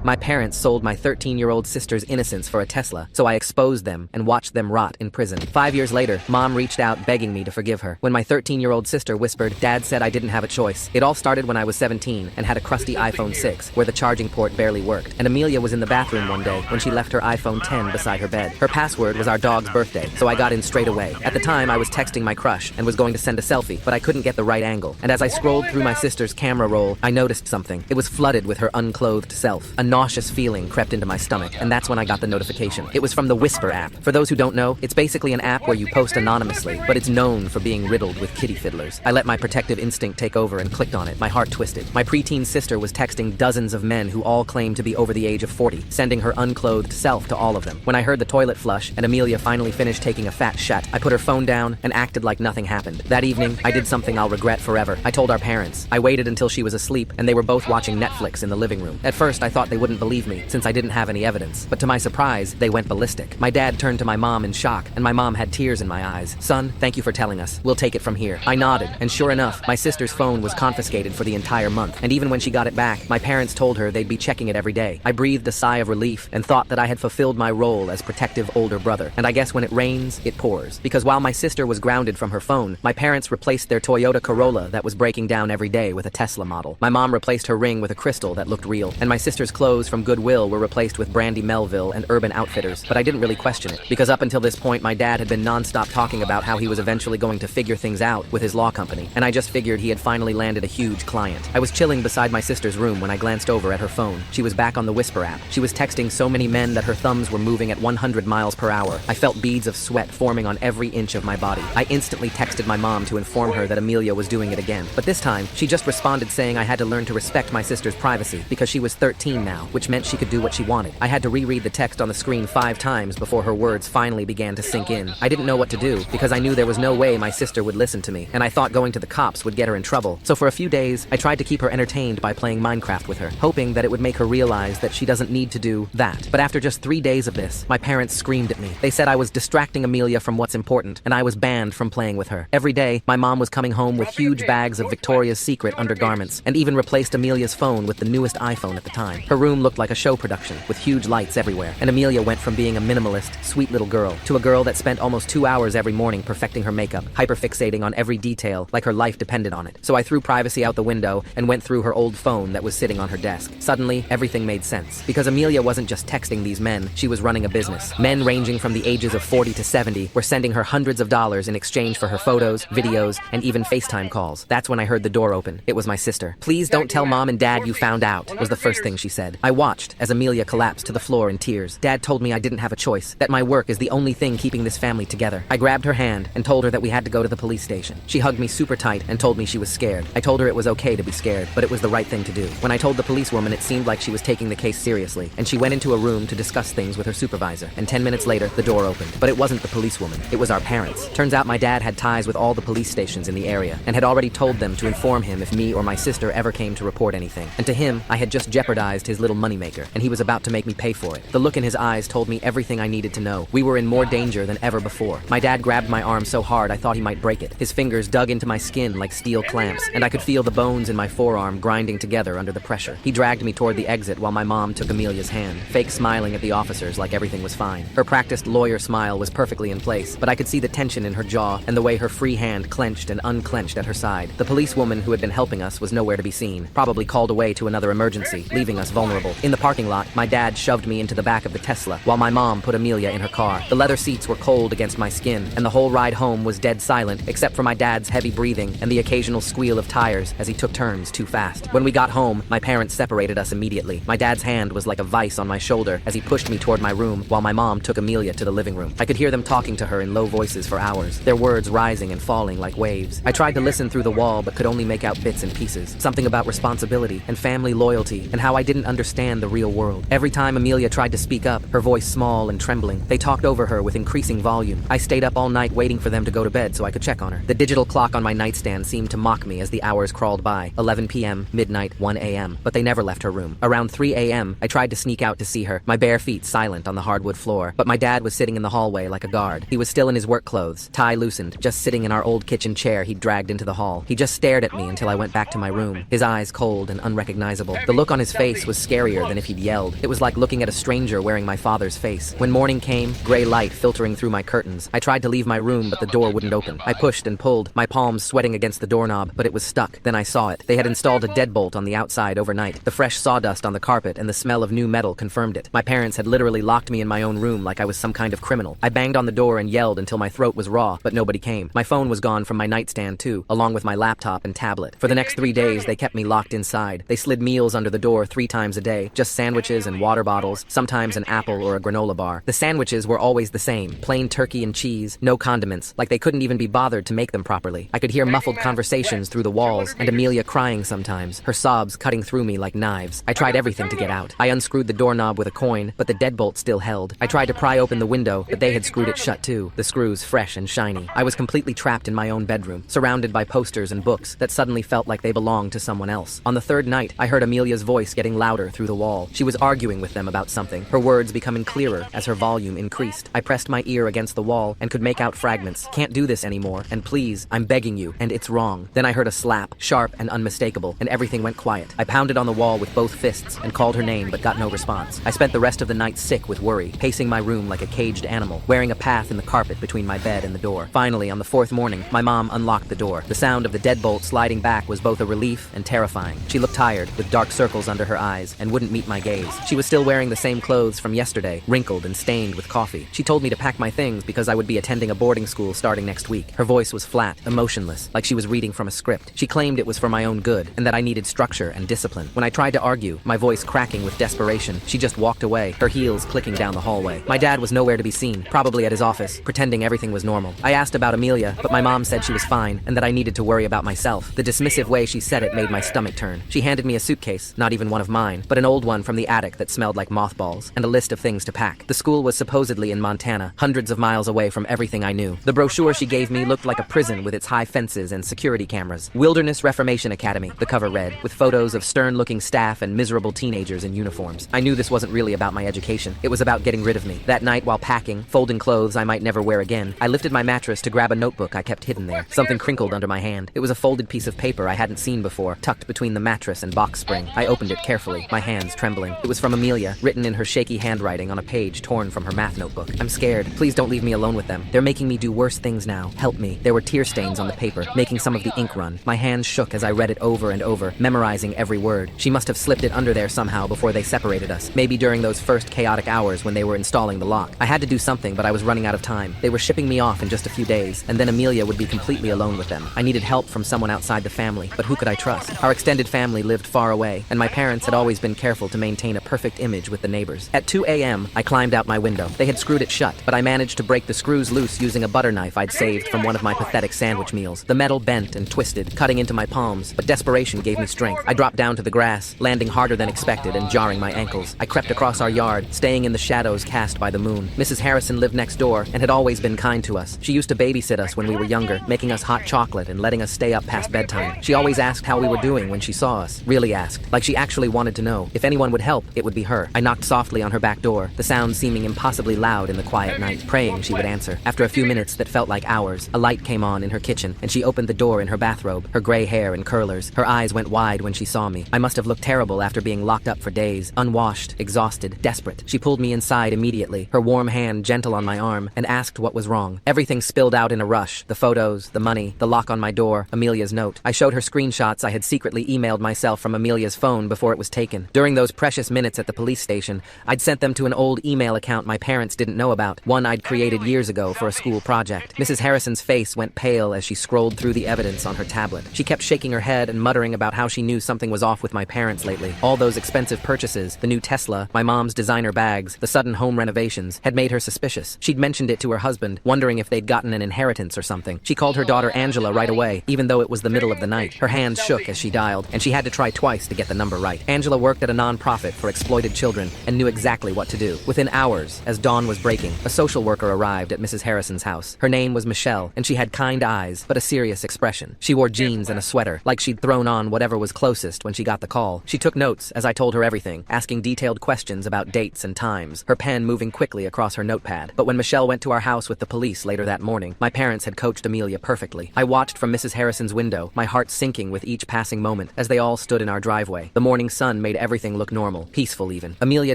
My parents sold my 13-year-old sister's innocence for a Tesla, so I exposed them and watched them rot in prison. 5 years later, Mom reached out begging me to forgive her. When my 13-year-old sister whispered, Dad said I didn't have a choice. It all started when I was 17 and had a crusty iPhone 6, where the charging port barely worked. And Amelia was in the bathroom one day when she left her iPhone 10 beside her bed. Her password was our dog's birthday, so I got in straight away. At the time, I was texting my crush and was going to send a selfie, but I couldn't get the right angle. And as I scrolled through my sister's camera roll, I noticed something. It was flooded with her unclothed self. A nauseous feeling crept into my stomach, and that's when I got the notification. It was from the Whisper app. For those who don't know, it's basically an app where you post anonymously, but it's known for being riddled with kitty fiddlers. I let my protective instinct take over and clicked on it. My heart twisted. My preteen sister was texting dozens of men who all claimed to be over the age of 40, sending her unclothed self to all of them. When I heard the toilet flush and Amelia finally finished taking a fat shat, I put her phone down and acted like nothing happened. That evening, I did something I'll regret forever. I told our parents. I waited until she was asleep and they were both watching Netflix in the living room. At first, I thought they wouldn't believe me since I didn't have any evidence, but to my surprise, they went ballistic. My dad turned to my mom in shock, and my mom had tears in my eyes. Son, thank you for telling us. We'll take it from here. I nodded, and sure enough, my sister's phone was confiscated for the entire month, and even when she got it back, my parents told her they'd be checking it every day. I breathed a sigh of relief and thought that I had fulfilled my role as protective older brother. And I guess when it rains, it pours. Because while my sister was grounded from her phone, my parents replaced their Toyota Corolla that was breaking down every day with a Tesla model. My mom replaced her ring with a crystal that looked real, and my sister's clothes from Goodwill were replaced with Brandy Melville and Urban Outfitters, but I didn't really question it, because up until this point my dad had been non-stop talking about how he was eventually going to figure things out with his law company, and I just figured he had finally landed a huge client. I was chilling beside my sister's room when I glanced over at her phone. She was back on the Whisper app. She was texting so many men that her thumbs were moving at 100 miles per hour. I felt beads of sweat forming on every inch of my body. I instantly texted my mom to inform her that Amelia was doing it again, but this time she just responded saying I had to learn to respect my sister's privacy because she was 13 now, which meant she could do what she wanted. I had to reread the text on the screen 5 times before her words finally began to sink in. I didn't know what to do because I knew there was no way my sister would listen to me, and I thought going to the cops would get her in trouble. So for a few days, I tried to keep her entertained by playing Minecraft with her, hoping that it would make her realize that she doesn't need to do that. But after just 3 days of this, my parents screamed at me. They said I was distracting Amelia from what's important, and I was banned from playing with her. Every day, my mom was coming home with huge bags of Victoria's Secret undergarments, and even replaced Amelia's phone with the newest iPhone at the time. Her room looked like a show production, with huge lights everywhere, and Amelia went from being a minimalist, sweet little girl, to a girl that spent almost 2 hours every morning perfecting her makeup, hyperfixating on every detail like her life depended on it. So I threw privacy out the window and went through her old phone that was sitting on her desk. Suddenly, everything made sense, because Amelia wasn't just texting these men, she was running a business. Men ranging from the ages of 40 to 70 were sending her hundreds of dollars in exchange for her photos, videos, and even FaceTime calls. That's when I heard the door open. It was my sister. "Please don't tell Mom and Dad you found out," was the first thing she said. I watched as Amelia collapsed to the floor in tears. Dad told me I didn't have a choice, that my work is the only thing keeping this family together. I grabbed her hand and told her that we had to go to the police station. She hugged me super tight and told me she was scared. I told her it was okay to be scared, but it was the right thing to do. When I told the policewoman, it seemed like she was taking the case seriously, and she went into a room to discuss things with her supervisor. And 10 minutes later, the door opened. But it wasn't the policewoman. It was our parents. Turns out my dad had ties with all the police stations in the area, and had already told them to inform him if me or my sister ever came to report anything. And to him, I had just jeopardized his little moneymaker, and he was about to make me pay for it. The look in his eyes told me everything I needed to know. We were in more danger than ever before. My dad grabbed my arm so hard I thought he might break it. His fingers dug into my skin like steel clamps, and I could feel the bones in my forearm grinding together under the pressure. He dragged me toward the exit while my mom took Amelia's hand, fake smiling at the officers like everything was fine. Her practiced lawyer smile was perfectly in place, but I could see the tension in her jaw and the way her free hand clenched and unclenched at her side. The policewoman who had been helping us was nowhere to be seen, probably called away to another emergency, leaving us vulnerable. In the parking lot, my dad shoved me into the back of the Tesla, while my mom put Amelia in her car. The leather seats were cold against my skin, and the whole ride home was dead silent, except for my dad's heavy breathing and the occasional squeal of tires as he took turns too fast. When we got home, my parents separated us immediately. My dad's hand was like a vice on my shoulder as he pushed me toward my room, while my mom took Amelia to the living room. I could hear them talking to her in low voices for hours, their words rising and falling like waves. I tried to listen through the wall, but could only make out bits and pieces. Something about responsibility and family loyalty, and how I didn't understand the real world. Every time Amelia tried to speak up, her voice small and trembling, they talked over her with increasing volume. I stayed up all night waiting for them to go to bed so I could check on her. The digital clock on my nightstand seemed to mock me as the hours crawled by. 11 p.m., midnight, 1 a.m., but they never left her room. Around 3 a.m., I tried to sneak out to see her, my bare feet silent on the hardwood floor, but my dad was sitting in the hallway like a guard. He was still in his work clothes, tie loosened, just sitting in our old kitchen chair he'd dragged into the hall. He just stared at me until I went back to my room, his eyes cold and unrecognizable. The look on his face was scary scarier than if he'd yelled. It was like looking at a stranger wearing my father's face. When morning came, gray light filtering through my curtains. I tried to leave my room, but the door wouldn't open. I pushed and pulled, my palms sweating against the doorknob, but it was stuck. Then I saw it. They had installed a deadbolt on the outside overnight. The fresh sawdust on the carpet and the smell of new metal confirmed it. My parents had literally locked me in my own room like I was some kind of criminal. I banged on the door and yelled until my throat was raw, but nobody came. My phone was gone from my nightstand too, along with my laptop and tablet. For the next 3 days, they kept me locked inside. They slid meals under the door 3 times a day, just sandwiches and water bottles, sometimes an apple or a granola bar. The sandwiches were always the same, plain turkey and cheese, no condiments, like they couldn't even be bothered to make them properly. I could hear muffled conversations through the walls, and Amelia crying sometimes, her sobs cutting through me like knives. I tried everything to get out. I unscrewed the doorknob with a coin, but the deadbolt still held. I tried to pry open the window, but they had screwed it shut too, the screws fresh and shiny. I was completely trapped in my own bedroom, surrounded by posters and books that suddenly felt like they belonged to someone else. On the 3rd night, I heard Amelia's voice getting louder through the wall. She was arguing with them about something, her words becoming clearer as her volume increased. I pressed my ear against the wall and could make out fragments. Can't do this anymore, and please, I'm begging you, and it's wrong. Then I heard a slap, sharp and unmistakable, and everything went quiet. I pounded on the wall with both fists and called her name but got no response. I spent the rest of the night sick with worry, pacing my room like a caged animal, wearing a path in the carpet between my bed and the door. Finally, on the 4th morning, my mom unlocked the door. The sound of the deadbolt sliding back was both a relief and terrifying. She looked tired, with dark circles under her eyes, and wouldn't meet my gaze. She was still wearing the same clothes from yesterday, wrinkled and stained with coffee. She told me to pack my things because I would be attending a boarding school starting next week. Her voice was flat, emotionless, like she was reading from a script. She claimed it was for my own good, and that I needed structure and discipline. When I tried to argue, my voice cracking with desperation, she just walked away, her heels clicking down the hallway. My dad was nowhere to be seen, probably at his office, pretending everything was normal. I asked about Amelia, but my mom said she was fine, and that I needed to worry about myself. The dismissive way she said it made my stomach turn. She handed me a suitcase, not even one of mine, but an old one from the attic that smelled like mothballs, and a list of things to pack. The school was supposedly in Montana, hundreds of miles away from everything I knew. The brochure she gave me looked like a prison with its high fences and security cameras. Wilderness Reformation Academy, the cover read, with photos of stern-looking staff and miserable teenagers in uniforms. I knew this wasn't really about my education. It was about getting rid of me. That night, while packing, folding clothes I might never wear again, I lifted my mattress to grab a notebook I kept hidden there. Something crinkled under my hand. It was a folded piece of paper I hadn't seen before, tucked between the mattress and box spring. I opened it carefully, my hands trembling. It was from Amelia, written in her shaky handwriting on a page torn from her math notebook. I'm scared. Please don't leave me alone with them. They're making me do worse things now. Help me. There were tear stains on the paper, making some of the ink run. My hands shook as I read it over and over, memorizing every word. She must have slipped it under there somehow before they separated us. Maybe during those first chaotic hours when they were installing the lock. I had to do something, but I was running out of time. They were shipping me off in just a few days, and then Amelia would be completely alone with them. I needed help from someone outside the family, but who could I trust? Our extended family lived far away, and my parents had always been careful to maintain a perfect image with the neighbors. At 2 a.m., I climbed out my window. They had screwed it shut, but I managed to break the screws loose using a butter knife I'd saved from one of my pathetic sandwich meals. The metal bent and twisted, cutting into my palms, but desperation gave me strength. I dropped down to the grass, landing harder than expected and jarring my ankles. I crept across our yard, staying in the shadows cast by the moon. Mrs. Harrison lived next door and had always been kind to us. She used to babysit us when we were younger, making us hot chocolate and letting us stay up past bedtime. She always asked how we were doing when she saw us. Really asked, like she actually wanted to know. If anyone would help, it would be her. I knocked softly on her back door, the sound seeming impossibly loud in the quiet night, praying she would answer. After a few minutes that felt like hours, a light came on in her kitchen, and she opened the door in her bathrobe, her gray hair in curlers. Her eyes went wide when she saw me. I must have looked terrible after being locked up for days, unwashed, exhausted, desperate. She pulled me inside immediately, her warm hand gentle on my arm, and asked what was wrong. Everything spilled out in a rush. The photos, the money, the lock on my door, Amelia's note. I showed her screenshots I had secretly emailed myself from Amelia's phone before it was taken. During those precious minutes at the police station, I'd sent them to an old email account my parents didn't know about, one I'd created years ago for a school project. Mrs. Harrison's face went pale as she scrolled through the evidence on her tablet. She kept shaking her head and muttering about how she knew something was off with my parents lately. All those expensive purchases, the new Tesla, my mom's designer bags, the sudden home renovations, had made her suspicious. She'd mentioned it to her husband, wondering if they'd gotten an inheritance or something. She called her daughter Angela right away, even though it was the middle of the night. Her hands shook as she dialed, and she had to try twice to get the number right. Angela worked at a non-profit for exploited children and knew exactly what to do. Within hours, as dawn was breaking, a social worker arrived at Mrs. Harrison's house. Her name was Michelle, and she had kind eyes, but a serious expression. She wore jeans and a sweater, like she'd thrown on whatever was closest when she got the call. She took notes as I told her everything, asking detailed questions about dates and times, her pen moving quickly across her notepad. But when Michelle went to our house with the police later that morning, my parents had coached Amelia perfectly. I watched from Mrs. Harrison's window, my heart sinking with each passing moment as they all stood in our driveway. The morning sun made everything look normal, peaceful even. Amelia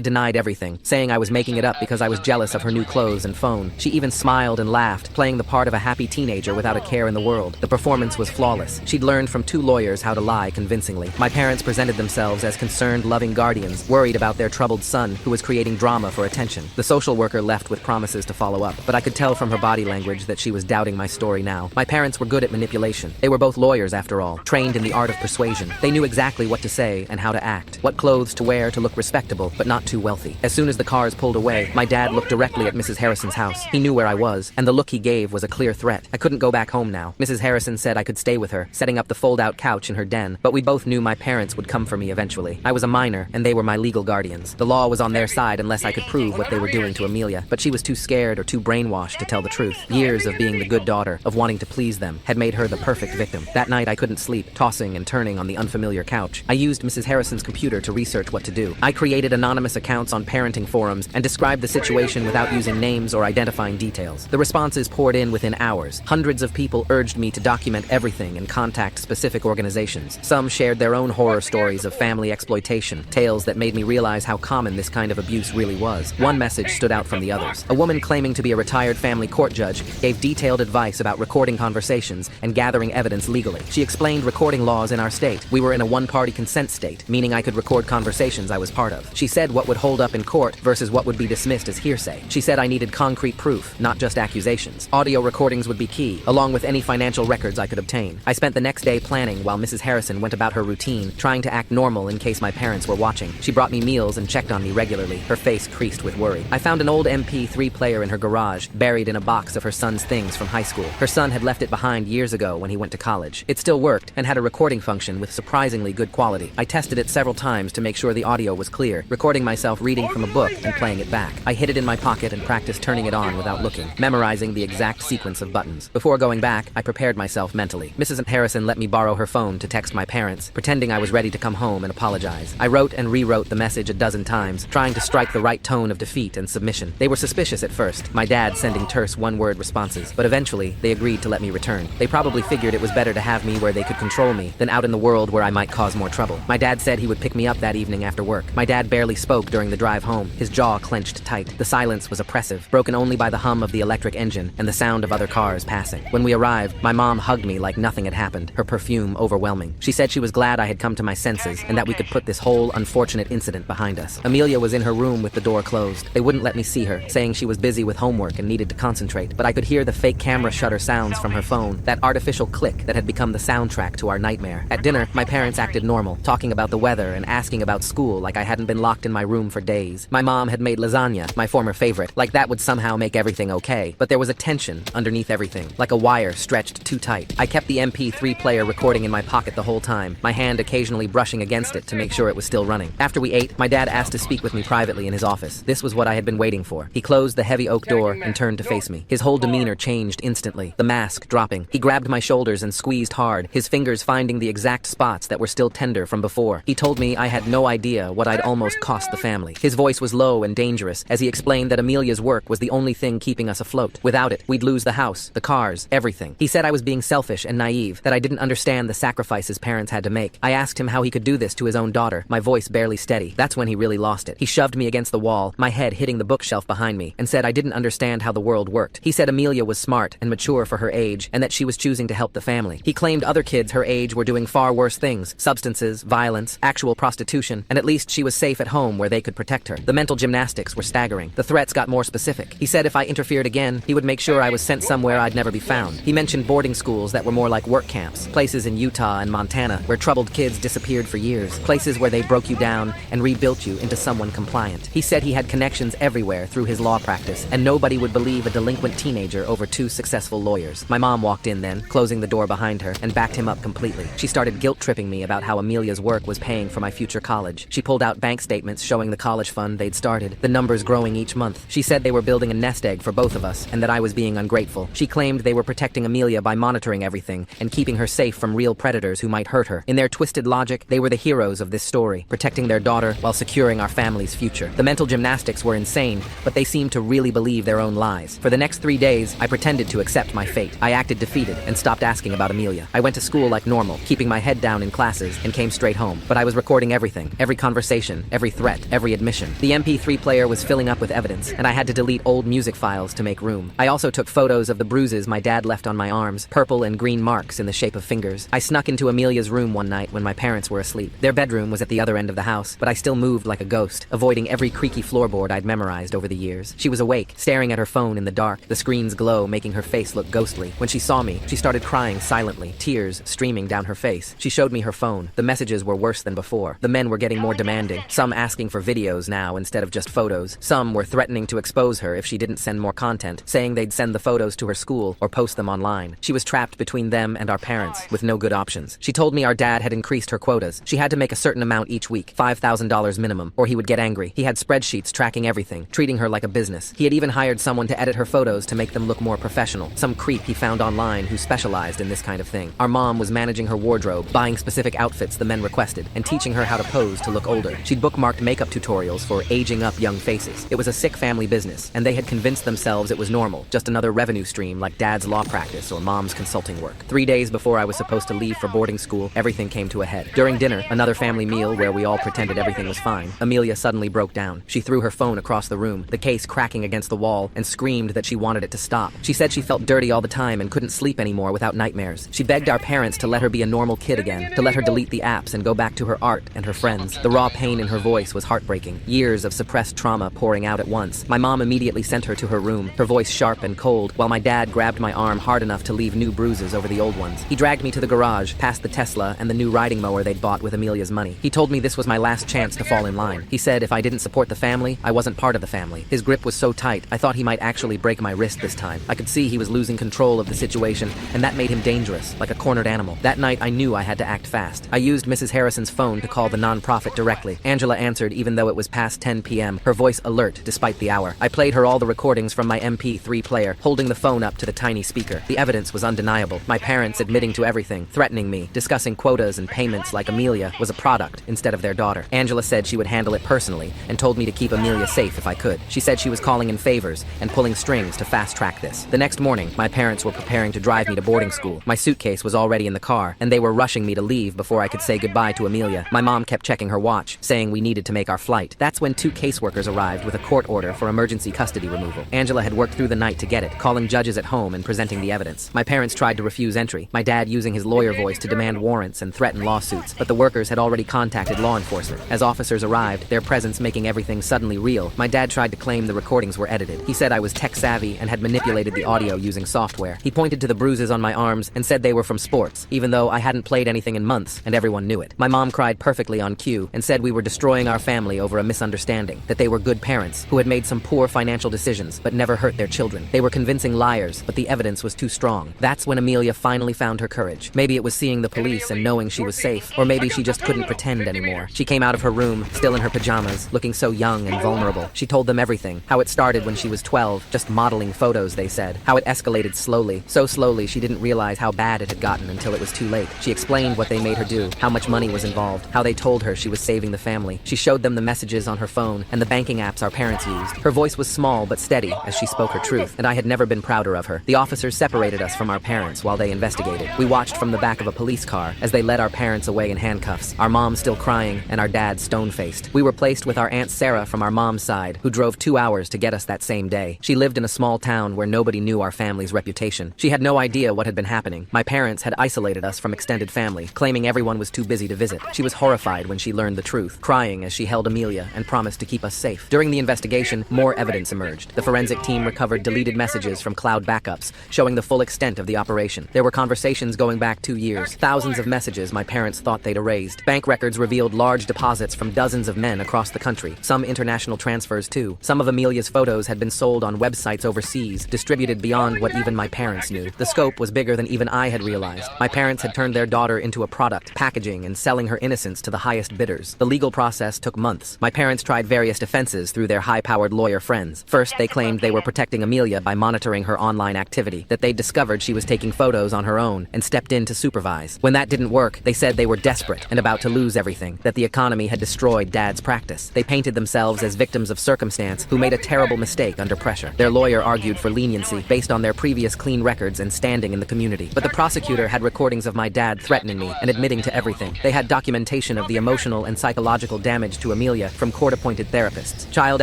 denied everything, saying I was making it up because I was jealous of her new clothes and phone. She even smiled and laughed, playing the part of a happy teenager without a care in the world. The performance was flawless. She'd learned from 2 lawyers how to lie convincingly. My parents presented themselves as concerned, loving guardians, worried about their troubled son, who was creating drama for attention. The social worker left with promises to follow up, but I could tell from her body language that she was doubting my story now. My parents were good at manipulation. They were both lawyers after all, trained in the art of persuasion. They knew exactly what to say and how to act, what clothes to wear to look respectable, but not too wealthy. As soon as the cars pulled away, my dad looked directly at Mrs. Harrison's house. He knew where I was, and the look he gave was a clear threat. I couldn't go back home now. Mrs. Harrison said I could stay with her, setting up the fold-out couch in her den, but we both knew my parents would come for me eventually. I was a minor, and they were my legal guardians. The law was on their side unless I could prove what they were doing to Amelia, but she was too scared or too brainwashed to tell the truth. Years of being the good daughter, of wanting to please them, had made her the perfect victim. That night I couldn't sleep, tossing and turning on the unfamiliar couch. I used Mrs. Harrison's computer to research what to do. I created anonymous accounts on parenting forums and described the situation without using names or identifying details. The responses poured in within hours. Hundreds of people urged me to document everything and contact specific organizations. Some shared their own horror stories of family exploitation, tales that made me realize how common this kind of abuse really was. One message stood out from the others. A woman claiming to be a retired family court judge gave detailed advice about recording conversations and gathering evidence legally. She explained recording laws in our state. We were in a one-party consent state, meaning I could record conversations I was part of. She said what would hold up in court versus what would be dismissed as hearsay. She said I needed concrete proof, not just accusations. Audio recordings would be key, along with any financial records I could obtain. I spent the next day planning while Mrs. Harrison went about her routine, trying to act normal in case my parents were watching. She brought me meals and checked on me regularly, her face creased with worry. I found an old MP3 player in her garage, buried in a box of her son's things from high school. Her son had left it behind years ago when he went to college. It still worked and had a recording function with surprisingly good quality. I tested it several times to make sure the audio was clear, recording myself reading from a book and playing it back. I hid it in my pocket and practiced turning it on without looking, memorizing the exact sequence of buttons. Before going back, I prepared myself mentally. Mrs. Harrison let me borrow her phone to text my parents, pretending I was ready to come home and apologize. I wrote and rewrote the message a dozen times, trying to strike the right tone of defeat and submission. They were suspicious at first, my dad sending terse one-word responses, but eventually they agreed to let me return. They probably figured it was better to have me where they could control me than out in the world where I might cause more trouble. My dad said he would pick me up that evening after work. My dad barely spoke during the drive home, his jaw clenched tight. The silence was oppressive, broken only by the hum of the electric engine and the sound of other cars passing. When we arrived, my mom hugged me like nothing had happened, her perfume overwhelming. She said she was glad I had come to my senses and that we could put this whole unfortunate incident behind us. Amelia was in her room with the door closed. They wouldn't let me see her, saying she was busy with homework and needed to concentrate, but I could hear the fake camera shutter sounds from her phone, that artificial click that had become the soundtrack to our nightmare. At dinner, my parents acted normal, talking about the weather and asking about school like I hadn't been locked in my room for days. My mom had made lasagna, my former favorite, like that would somehow make everything okay, but there was a tension underneath everything, like a wire stretched too tight. I kept the MP3 player recording in my pocket the whole time, my hand occasionally brushing against it to make sure it was still running. After we ate, my dad asked to speak with me privately in his office. This was what I had been waiting for. He closed the heavy oak door and turned to face me. His whole demeanor changed instantly, the mask dropping. He grabbed my shoulders and squeezed hard, his fingers finding the exact spots that were still tender from before. He told me I had no idea what I'd almost cost the family. His voice was low and dangerous as he explained that Amelia's work was the only thing keeping us afloat. Without it, we'd lose the house, the cars, everything. He said I was being selfish and naive, that I didn't understand the sacrifices parents had to make. I asked him how he could do this to his own daughter, my voice barely steady. That's when he really lost it. He shoved me against the wall, my head hitting the bookshelf behind me, and said I didn't understand how the world worked. He said Amelia was smart and mature for her age, and that she was choosing to help the family. He claimed other kids her age were doing far worse things, substances, violence, actual prostitution, and at least she was safe at home where they could protect her. The mental gymnastics were staggering. The threats got more specific. He said if I interfered again, he would make sure I was sent somewhere I'd never be found. He mentioned boarding schools that were more like work camps, places in Utah and Montana where troubled kids disappeared for years, places where they broke you down and rebuilt you into someone compliant. He said he had connections everywhere through his law practice, and nobody would believe a delinquent teenager over 2 successful lawyers. My mom walked in then, closing the door behind her, and backed him up completely. She started guilt-tripping me about how Amelia's work was paying for my future college. She pulled out bank statements showing the college fund they'd started, the numbers growing each month. She said they were building a nest egg for both of us, and that I was being ungrateful. She claimed they were protecting Amelia by monitoring everything and keeping her safe from real predators who might hurt her. In their twisted logic, they were the heroes of this story, protecting their daughter while securing our family's future. The mental gymnastics were insane, but they seemed to really believe their own lies. For the next 3 days, I pretended to accept my fate. I acted defeated and stopped asking about Amelia. I went to school like normal, keeping my head down in classes, and came straight home. But I was recording everything everything, every conversation, every threat, every admission. The MP3 player was filling up with evidence, and I had to delete old music files to make room. I also took photos of the bruises my dad left on my arms, purple and green marks in the shape of fingers. I snuck into Amelia's room one night when my parents were asleep. Their bedroom was at the other end of the house, but I still moved like a ghost, avoiding every creaky floorboard I'd memorized over the years. She was awake, staring at her phone in the dark, the screen's glow making her face look ghostly. When she saw me, she started crying silently, tears streaming down her face. She showed me her phone. The messages were worse than before. The men were getting more demanding, some asking for videos now instead of just photos. Some were threatening to expose her if she didn't send more content, saying they'd send the photos to her school or post them online. She was trapped between them and our parents, with no good options. She told me our dad had increased her quotas. She had to make a certain amount each week, $5,000 minimum, or he would get angry. He had spreadsheets tracking everything, treating her like a business. He had even hired someone to edit her photos to make them look more professional. Some creep he found online who specialized in this kind of thing. Our mom was managing her wardrobe, buying specific outfits the men requested, and teaching her how to pose to look older. She'd bookmarked makeup tutorials for aging up young faces. It was a sick family business, and they had convinced themselves it was normal, just another revenue stream like dad's law practice or mom's consulting work. 3 days before I was supposed to leave for boarding school, everything came to a head. During dinner, another family meal where we all pretended everything was fine, Amelia suddenly broke down. She threw her phone across the room, the case cracking against the wall, and screamed that she wanted it to stop. She said she felt dirty all the time and couldn't sleep anymore without nightmares. She begged our parents to let her be a normal kid again, to let her delete the apps and go back to her art and her friends. The raw pain in her voice was heartbreaking, years of suppressed trauma pouring out at once. My mom immediately sent her to her room, her voice sharp and cold, while my dad grabbed my arm hard enough to leave new bruises over the old ones. He dragged me to the garage, past the Tesla and the new riding mower they'd bought with Amelia's money. He told me this was my last chance to fall in line. He said if I didn't support the family, I wasn't part of the family. His grip was so tight, I thought he might actually break my wrist this time. I could see he was losing control of the situation, and that made him dangerous, like a cornered animal. That night, I knew I had to act fast. I used Mrs. Harrison's phone to call the nonprofit directly. Angela answered even though it was past 10 p.m., her voice alert despite the hour. I played her all the recordings from my MP3 player, holding the phone up to the tiny speaker. The evidence was undeniable. My parents admitting to everything, threatening me, discussing quotas and payments like Amelia was a product instead of their daughter. Angela said she would handle it personally and told me to keep Amelia safe if I could. She said she was calling in favors and pulling strings to fast-track this. The next morning, my parents were preparing to drive me to boarding school. My suitcase was already in the car, and they were rushing me to leave before I could say goodbye to Amelia. My mom kept checking her watch, saying we needed to make our flight. That's when 2 caseworkers arrived with a court order for emergency custody removal. Angela had worked through the night to get it, calling judges at home and presenting the evidence. My parents tried to refuse entry, my dad using his lawyer voice to demand warrants and threaten lawsuits, but the workers had already contacted law enforcement. As officers arrived, their presence making everything suddenly real, my dad tried to claim the recordings were edited. He said I was tech-savvy and had manipulated the audio using software. He pointed to the bruises on my arms and said they were from sports, even though I hadn't played anything in months and everyone knew it. My mom cried perfectly on cue and said we were destroying our family over a misunderstanding, that they were good parents who had made some poor financial decisions but never hurt their children. They were convincing liars, but the evidence was too strong. That's when Amelia finally found her courage. Maybe it was seeing the police and knowing she was safe, or maybe she just couldn't pretend anymore. She came out of her room, still in her pajamas, looking so young and vulnerable. She told them everything, how it started when she was 12, just modeling photos, they said, how it escalated slowly, so slowly she didn't realize how bad it had gotten until it was too late. She explained what they made her do, how much money was involved, how they told her she was saving the family. She showed them the messages on her phone and the banking apps our parents used. Her voice was small but steady as she spoke her truth, and I had never been prouder of her. The officers separated us from our parents while they investigated. We watched from the back of a police car as they led our parents away in handcuffs, our mom still crying and our dad stone-faced. We were placed with our Aunt Sarah from our mom's side, who drove 2 hours to get us that same day. She lived in a small town where nobody knew our family's reputation. She had no idea what had been happening. My parents had isolated us from extended family, claiming everyone was too busy to visit. She was horrified when she learned the truth, crying as she held Amelia and promised to keep us safe. During the investigation, more evidence emerged. The forensic team recovered deleted messages from cloud backups, showing the full extent of the operation. There were conversations going back 2 years, thousands of messages my parents thought they'd erased. Bank records revealed large deposits from dozens of men across the country, some international transfers too. Some of Amelia's photos had been sold on websites overseas, distributed beyond what even my parents knew. The scope was bigger than even I had realized. My parents had turned their daughter into a product, packaging and selling her innocence to the highest bidders. The legal process took months. My parents tried various defenses through their high-powered lawyer friends. First, they claimed they were protecting Amelia by monitoring her online activity, that they'd discovered she was taking photos on her own and stepped in to supervise. When that didn't work, they said they were desperate and about to lose everything, that the economy had destroyed Dad's practice. They painted themselves as victims of circumstance who made a terrible mistake under pressure. Their lawyer argued for leniency based on their previous clean records and standing in the community. But the prosecutor had recordings of my dad threatening me and admitting to everything. They had documentation of the emotional and psychological damage to Amelia from court-appointed therapists. Child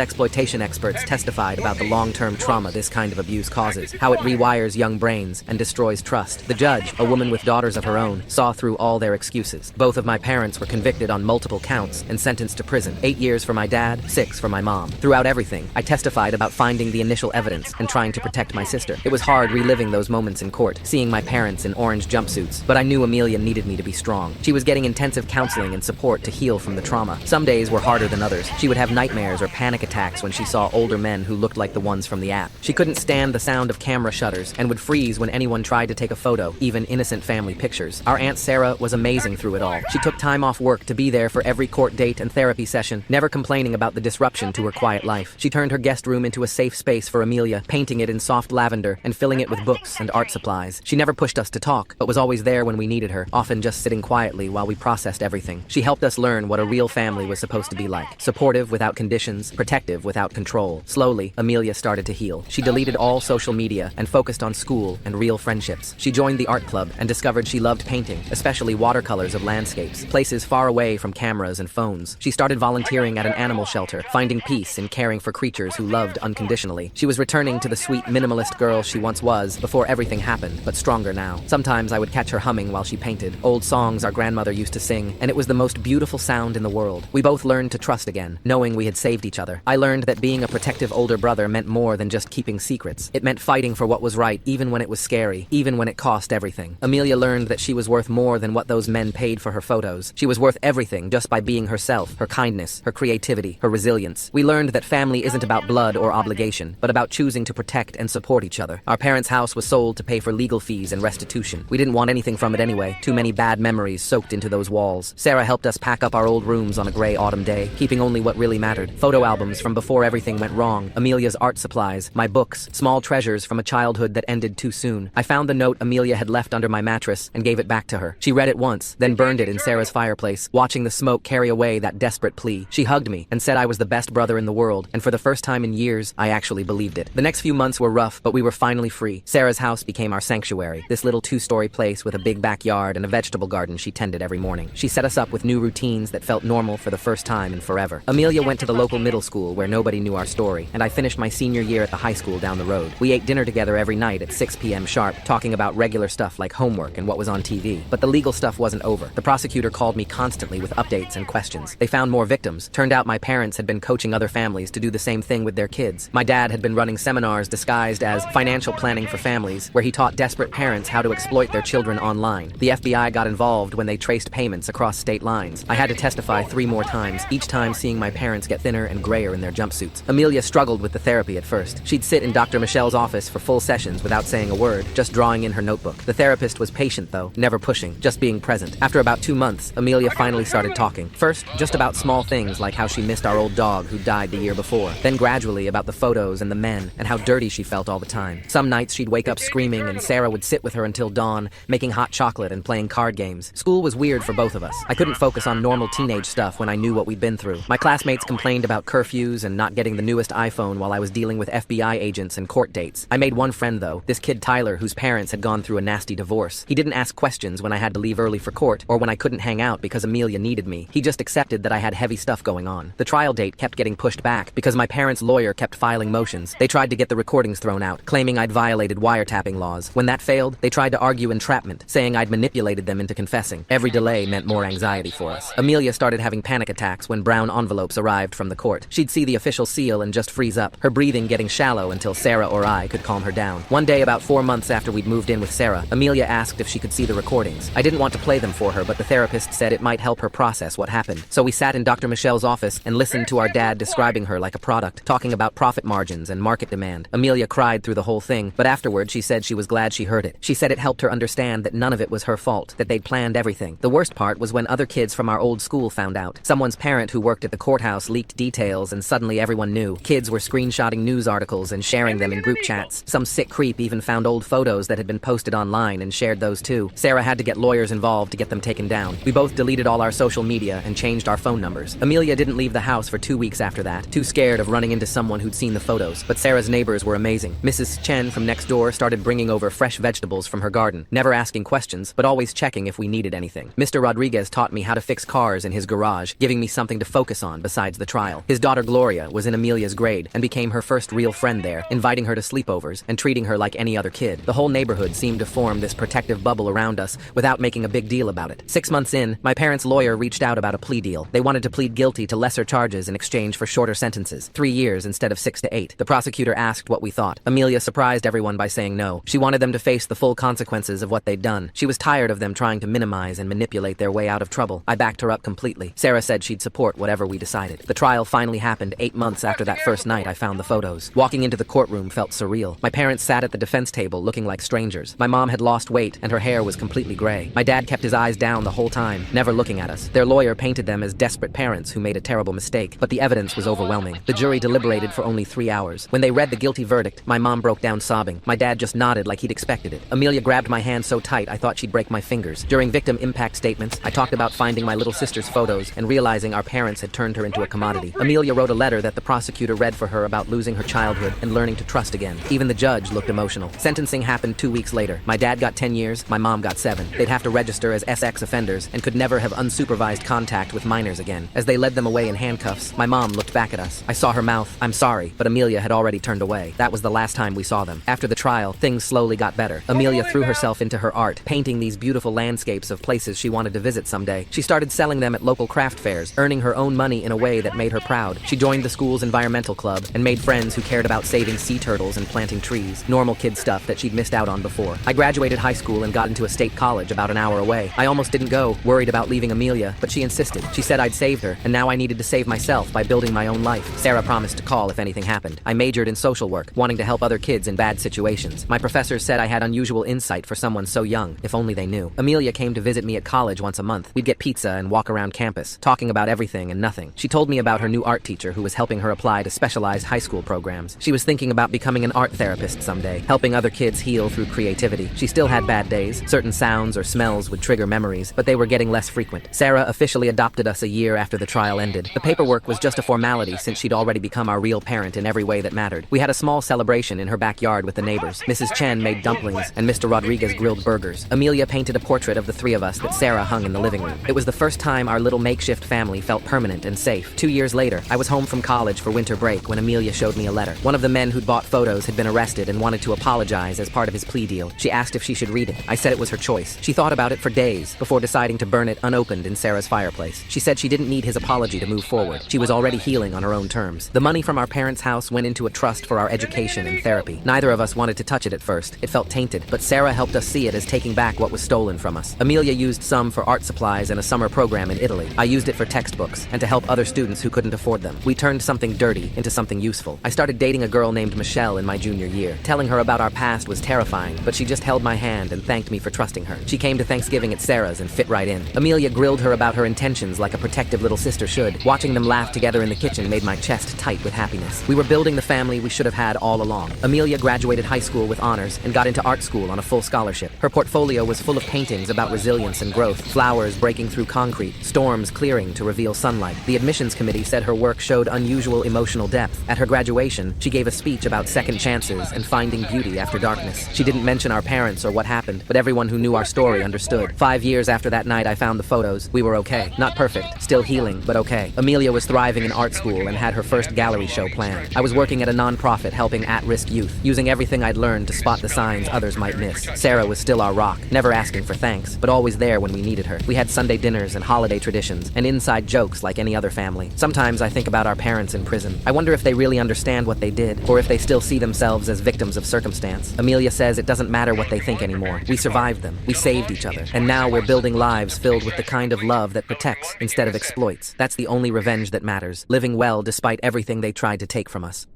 exploitation experts testified about the long-term trauma this kind of abuse causes, how it rewires young brains and destroys trust. The judge, a woman with daughters of her own, saw through all their excuses. Both of my parents were convicted on multiple counts and sentenced to prison. 8 years for my dad, 6 for my mom. Throughout everything, I testified about finding the initial evidence and trying to protect my sister. It was hard reliving those moments in court, seeing my parents in orange jumpsuits, but I knew Amelia needed me to be strong. She was getting intensive counseling and support to heal from the trauma. Some days were harder than others. She would have nightmares or panic attacks when she saw older men who looked like the ones from the app. She couldn't stand the sound of camera shutters and would freeze when anyone tried to take a photo, even innocent family pictures. Our Aunt Sarah was amazing through it all. She took time off work to be there for every court date and therapy session, never complaining about the disruption to her quiet life. She turned her guest room into a safe space for Amelia, painting it in soft lavender and filling it with books and art supplies. She never pushed us to talk, but was always there when we needed her, often just sitting quietly while we processed everything. She helped us learn what a real family was supposed to be like. Supportive without conditions, protective without control. Slowly, Amelia started to heal. She deleted all social media and focused on school and real friendships. She joined the art club and discovered she loved painting, especially watercolors of landscapes, places far away from cameras and phones. She started volunteering at an animal shelter, finding peace in caring for creatures who loved unconditionally. She was returning to the sweet minimalist girl she once was before everything happened, but stronger now. Sometimes I would catch her humming while she painted, old songs our grandmother used to sing, and it was the most beautiful sound in the world. We both learned to trust again, knowing we had saved each other. I learned that being a protective older brother meant more than just keeping secrets. It meant fighting for what was right, even when it was scary, even when it cost everything. Amelia learned that she was worth more than what those men paid for her photos. She was worth everything just by being herself, her kindness, her creativity, her resilience. We learned that family isn't about blood or obligation, but about choosing to protect and support each other. Our parents' house was sold to pay for legal fees and restitution. We didn't want anything from it anyway. Too many bad memories soaked into those walls. Sarah helped us pack up our old rooms on a gray autumn day, keeping only what really mattered. Photo albums from before everything went wrong, Amelia's art supplies, my books, small treasures from a childhood that ended too soon. I found the note Amelia had left under my mattress and gave it back to her. She read it once, then burned it in Sarah's fireplace, watching the smoke carry away that desperate plea. She hugged me and said I was the best brother in the world, and for the first time in years, I actually believed it. The next few months were rough, but we were finally free. Sarah's house became our sanctuary, this little two-story place with a big backyard and a vegetable garden she tended every morning. She set us up with new routines that felt normal for the first time in forever. Amelia went to the local middle school where nobody knew our story, and I finished my senior year at the high school down the road. We ate dinner together every night at 6 p.m. sharp, talking about regular stuff like homework and what was on TV. But the legal stuff wasn't over. The prosecutor called me constantly with updates and questions. They found more victims. Turned out my parents had been coaching other families to do the same thing with their kids. My dad had been running seminars disguised as financial planning for families, where he taught desperate parents how to exploit their children online. The FBI got involved when they traced payments across state lines. I had to testify 3 more times, each time seeing my parents get thinner and grayer in their jumpsuits. Amelia struggled with the therapy at first. She'd sit in Dr. Michelle's office for full sessions without saying a word, just drawing in her notebook. The therapist was patient though, never pushing, just being present. After about 2 months, Amelia finally started talking. First, just about small things like how she missed our old dog who died the year before. Then gradually about the photos and the men, and how dirty she felt all the time. Some nights she'd wake up screaming and Sarah would sit with her until dawn, making hot chocolate and playing card games. School was weird for both of us. I couldn't focus on normal teenage stuff when I knew what we'd been through. My classmates complained about curfews and not getting the newest iPhone while I was dealing with FBI agents and court dates. I made one friend though, this kid Tyler, whose parents had gone through a nasty divorce. He didn't ask questions when I had to leave early for court or when I couldn't hang out because Amelia needed me. He just accepted that I had heavy stuff going on. The trial date kept getting pushed back because my parents' lawyer kept filing motions. They tried to get the recordings thrown out, claiming I'd violated wiretapping laws. When that failed, they tried to argue entrapment, saying I'd manipulated them into confessing. Every delay meant more anxiety for us. Amelia started having panic attacks when brown envelopes arrived from the court. She'd see the official seal and just freeze up, her breathing getting shallow until Sarah or I could calm her down. One day, about 4 months after we'd moved in with Sarah, Amelia asked if she could see the recordings. I didn't want to play them for her, but the therapist said it might help her process what happened. So we sat in Dr. Michelle's office and listened to our dad describing her like a product, talking about profit margins and market demand. Amelia cried through the whole thing, but afterward she said she was glad she heard it. She said it helped her understand that none of it was her fault, that they'd planned everything. The worst part was when other kids from our old school found out. Someone's parent who worked at the courthouse leaked details and suddenly everyone knew. Kids were screenshotting news articles and sharing them in group chats. Some sick creep even found old photos that had been posted online and shared those too. Sarah had to get lawyers involved to get them taken down. We both deleted all our social media and changed our phone numbers. Amelia didn't leave the house for 2 weeks after that, too scared of running into someone who'd seen the photos. But Sarah's neighbors were amazing. Mrs. Chen from next door started bringing over fresh vegetables from her garden, never asking questions, but always checking if we needed anything. Mr. Rodriguez taught me how to fix cars in his garage, giving me something to focus on besides the trial. His daughter Gloria was in Amelia's grade and became her first real friend there, inviting her to sleepovers and treating her like any other kid. The whole neighborhood seemed to form this protective bubble around us without making a big deal about it. 6 months in, my parents' lawyer reached out about a plea deal. They wanted to plead guilty to lesser charges in exchange for shorter sentences, 3 years instead of 6 to 8. The prosecutor asked what we thought. Amelia surprised everyone by saying no. She wanted them to face the full consequences of what they'd done. She was tired of them trying to minimize and manipulate their way out of trouble. I backed her up completely. Sarah said she'd support whatever we decided. The trial finally happened 8 months after that first night I found the photos. Walking into the courtroom felt surreal. My parents sat at the defense table looking like strangers. My mom had lost weight and her hair was completely gray. My dad kept his eyes down the whole time, never looking at us. Their lawyer painted them as desperate parents who made a terrible mistake, but the evidence was overwhelming. The jury deliberated for only 3 hours. When they read the guilty verdict, my mom broke down sobbing. My dad just nodded like he'd expected it. Amelia grabbed my hand so tight I thought she'd break my fingers. During victim impact statements, I talked about finding my little sister's photos and realizing our parents had turned her into a commodity. Amelia wrote a letter that the prosecutor read for her about losing her childhood and learning to trust again. Even the judge looked emotional. Sentencing happened 2 weeks later. My dad got 10 years, my mom got 7. They'd have to register as SX offenders and could never have unsupervised contact with minors again. As they led them away in handcuffs, my mom looked back at us. I saw her mouth, "I'm sorry," but Amelia had already turned away. That was the last time we saw them. After the trial, things slowly got better. Amelia threw herself into her art, painting these beautiful landscapes of places she wanted to visit someday. She started selling them at local craft fairs, earning her own money in a way that made her proud. She joined the school's environmental club and made friends who cared about saving sea turtles and planting trees, normal kid stuff that she'd missed out on before. I graduated high school and got into a state college about an hour away. I almost didn't go, worried about leaving Amelia, but she insisted. She said I'd saved her, and now I needed to save myself by building my own life. Sarah promised to call if anything happened. I majored in social work, wanting to help other kids in bad situations. My professors said I had unusual insight for someone so young, if only they knew. Amelia came to visit me at college once a month. We'd get pizza and walk around campus, talking about everything and nothing. She told me about her new art teacher who was helping her apply to specialized high school programs. She was thinking about becoming an art therapist someday, helping other kids heal through creativity. She still had bad days. Certain sounds or smells would trigger memories, but they were getting less frequent. Sarah officially adopted us a year after the trial ended. The paperwork was just a formality since she'd already become our real parent in every way that mattered. We had a small celebration in her backyard with the neighbors. Mrs. Chen made dumplings and Mr. Rodriguez grilled burgers. Amelia painted a portrait of the 3 of us that Sarah hung in the living room. It was the first time our little makeshift family felt permanent and safe. 2 years later, I was home from college for winter break when Amelia showed me a letter. One of the men who'd bought photos had been arrested and wanted to apologize as part of his plea deal. She asked if she should read it. I said it was her choice. She thought about it for days before deciding to burn it unopened in Sarah's fireplace. She said she didn't need his apology to move forward. She was already healing on her own terms. The money from our parents' house went into a trust for our education and therapy. Neither of us wanted to touch it at first. It felt tainted, but Sarah helped us see it as taking back what was stolen from us. Amelia used some for art supplies and a summer program in Italy. I used it for textbooks and to help other students who couldn't afford them. We turned something dirty into something useful. I started dating a girl named Michelle in my junior year. Telling her about our past was terrifying, but she just held my hand and thanked me for trusting her. She came to Thanksgiving at Sarah's and fit right in. Amelia grilled her about her intentions like a protective little sister should. Watching them laugh together in the kitchen made my chest tight with happiness. We were building the family we should have had all along. Amelia graduated high school with honors and got into art school on a full scholarship. Her portfolio was full of paintings about resilience and growth, flowers breaking through concrete, storms clearing to reveal sunlight. The admissions committee said her work showed unusual emotional depth. At her graduation, she gave a speech about second chances and finding beauty after darkness. She didn't mention our parents or what happened, but everyone who knew our story understood. 5 years after that night I found the photos. We were okay. Not perfect, still healing, but okay. Amelia was thriving in art school and had her first gallery show planned. I was working at a non-profit helping at-risk youth, using everything I'd learned to spot the signs others might miss. Sarah was still our rock, never asking for thanks, but always there when we needed her. We had Sunday dinners and holiday traditions, and inside jokes like any other family. Sometimes I think about our parents in prison. I wonder if they really understand what they did, or if they still see themselves as victims of circumstance. Amelia says it doesn't matter what they think anymore. We survived them. We saved each other. And now we're building lives filled with the kind of love that protects instead of exploits. That's the only revenge that matters. Living well despite everything they tried to take from us.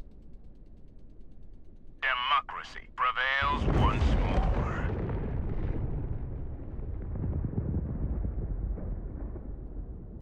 Democracy prevails